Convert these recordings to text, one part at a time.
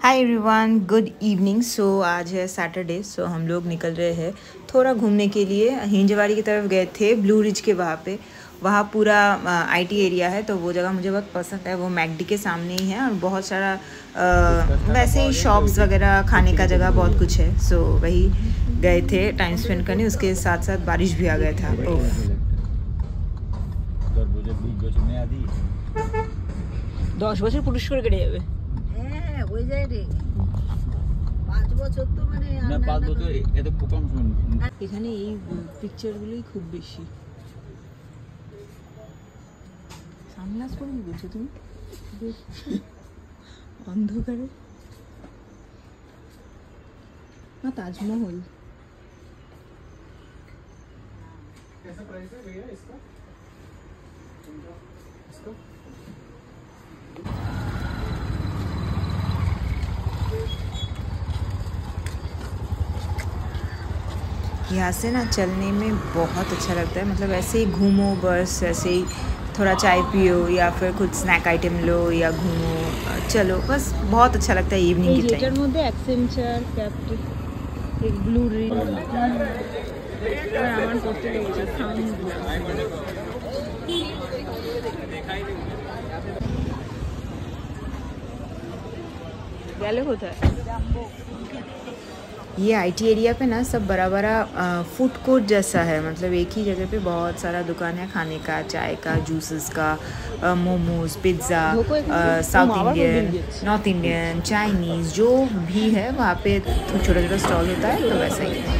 हाय everyone, good evening. So आज है Saturday. सो हम लोग निकल रहे हैं थोड़ा घूमने के लिए। हिंजवाड़ी की तरफ गए थे, ब्लू रिज के वहाँ पे। वहाँ पूरा आईटी एरिया है, तो वो जगह मुझे बहुत पसंद है। वो मैकडी के सामने ही है और बहुत सारा वैसे ही शॉप्स वगैरह, खाने का जगह बहुत कुछ है। सो वही गए थे टाइम स्पेंड करने। उसके साथ साथ बारिश भी आ गया था। ओफ, 10 বছর পুরস্কার কেটে যাবে। হ্যাঁ হয়ে যায় রে, 5 বছর তো মানে না 5 বছর এত কম শুন। এখানে এই পিকচারগুলোই খুব বেশি। সানগ্লাস পরে কি বলছো তুমি? অন্ধকারে না, তাজমহল। कैसा प्राइस है भैया इसका? यहाँ से ना चलने में बहुत अच्छा लगता है। मतलब ऐसे ही घूमो, बस ऐसे ही थोड़ा चाय पियो या फिर कुछ स्नैक आइटम लो या घूमो, चलो, बस बहुत अच्छा लगता है इवनिंग के टाइम। এটার মধ্যে অ্যাকসেঞ্চার ক্যাপ্টিভ এক ব্লু রিল আমার করতে লেগেছে সাউন্ড গেলে কোথায়? ये आईटी एरिया पे ना सब बड़ा बड़ा फूड कोर्ट जैसा है। मतलब एक ही जगह पे बहुत सारा दुकान है खाने का, चाय का, जूसेस का, momos, pizza, south Indian, north Indian, Chinese, जो भी है वहाँ पे छोटा छोटा स्टॉल होता है। तो वैसा ही है।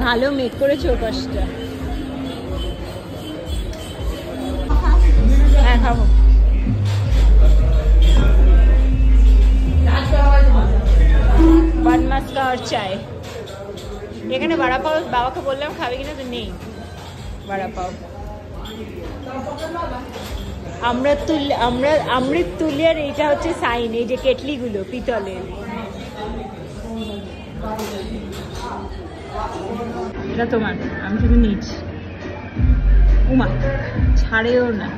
ভালো মেক করেছে ওপাশটা। হ্যাঁ খাবো। বান মাস্কা আর চায়। এখানে বড়া পাও বাবাকে বললাম খাবে কিনা, তো নেই বড়া পাও। অমৃত তুলিয়ার এইটা হচ্ছে সাইন। এই যে কেটলিগুলো পিতলের, এটা তোমার, আমি শুধু নিচ্ছি। উমা ছাড়েও না।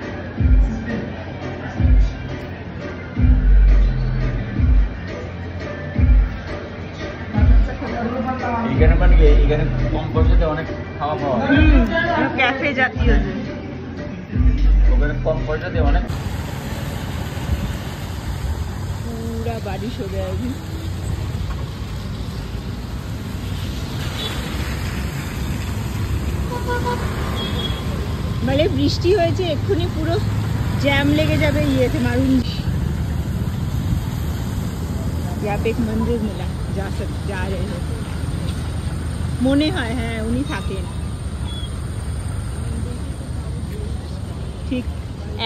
এখানে মানে এখানে কম পয়সাতে অনেক খাওয়া পাওয়া যায়। ক্যাফে জাতীয়, ওখানে কম পয়সাতে অনেক। पूरा बारिश हो गया अभी। মানে বৃষ্টি হয়েছে, এক্ষুনি পুরো জ্যাম লেগে যাবে ইয়েতে মারুন। यहाँ पे एक मंदिर मिला, जा रहे हैं মনে হয়। হ্যাঁ উনি থাকেন ঠিক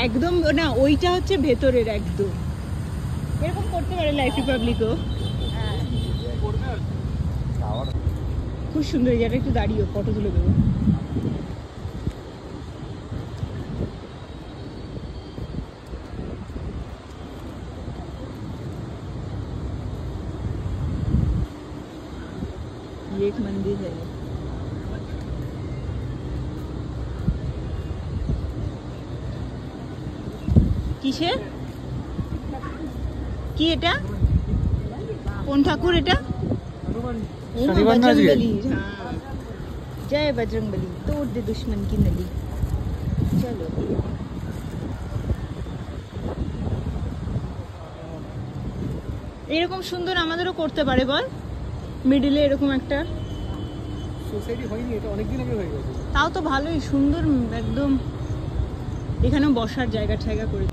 একদম না, ওইটা হচ্ছে ভেতরের একদম। এরকম করতে পারে লাইফ রিপাবলিকও। খুব সুন্দর জায়গা, একটু দাঁড়িয়ে ফটো তুলে দেবো। ये एक मंदिर है। কিসের কি এটা? কোন ঠাকুর এটা? बजरंगबली। हाँ, जय बजरंगबली, तोड़ दे दुश्मन की नली। चलो এরকম সুন্দর আমাদেরও করতে পারে বল, মিডিলে এরকম একটা সোসাইটি হয়নি, এটা অনেকদিন আগে হয়ে গেছে। তাও তো ভালোই সুন্দর একদম। এখানেও বসার জায়গা ঠায়গা করে।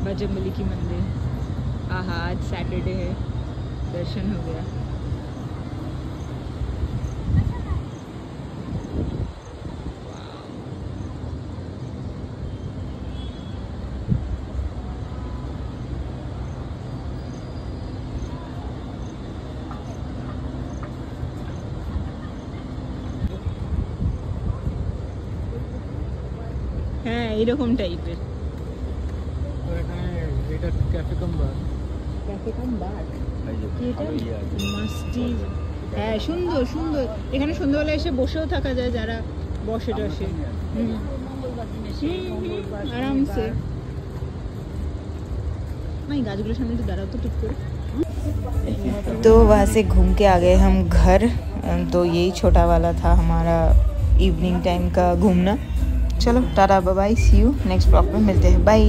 बजरंगबली की मंदिर। आहा, आज सैटरडे है, दर्शन हो गया। হ্যাঁ এরকম টাইপের। এটা ক্যাফে কাম বার। ক্যাফে কাম বার এই যে কি এটা? ভালো ইয়ে আছে। মাস্টি। হ্যাঁ সুন্দর সুন্দর, এখানে সন্ধ্যাবেলা এসে বসেও থাকা যায় যারা বসে টসে। আরামসে। नहीं गाजगुलो सामने तो डरा तो ठीक करे। तो वहाँ से घूम के आ गए हम घर। तो यही छोटा वाला था हमारा इवनिंग टाइम का घूमना। चलो टाटा bye bye, see you next blog में मिलते हैं, बाय।